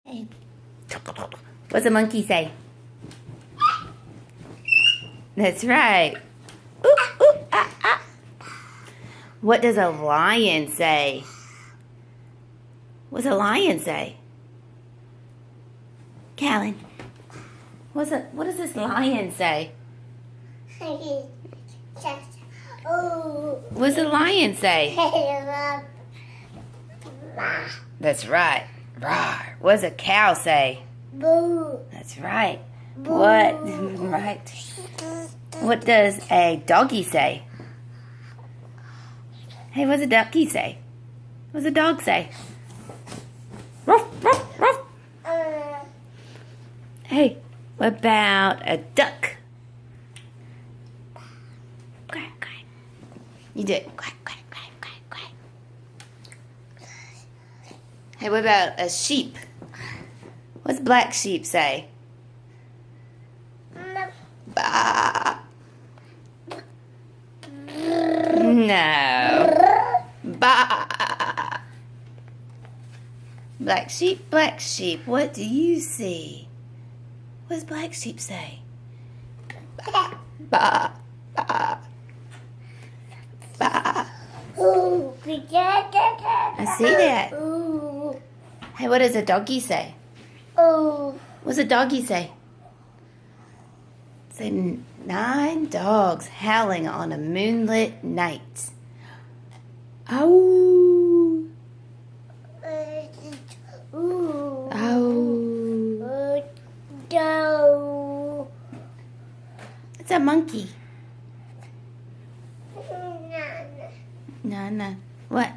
Hey. What's a monkey say? That's right. Ooh, ooh, ah, ah. What does a lion say? What's a lion say? Callen, what does this lion say? What's a lion say? That's right. Rawr. What does a cow say? Boo. That's right. Boo. What? Right. What does a doggy say? Hey, what's a ducky say? What's a dog say? Ruff, ruff, ruff. Hey, what about a duck? Quack, quack. You did. Quack, quack, quack, quack, quack. Hey, what about a sheep? What's black sheep say? Ba. No. Ba. Black sheep, what do you see? What does black sheep say? Ba. Ba. Ba. Ba. I see that. Hey, what does a doggy say? What's a doggy say? Say 9 dogs howling on a moonlit night. Ow. Ow. It's a monkey. Nana. What?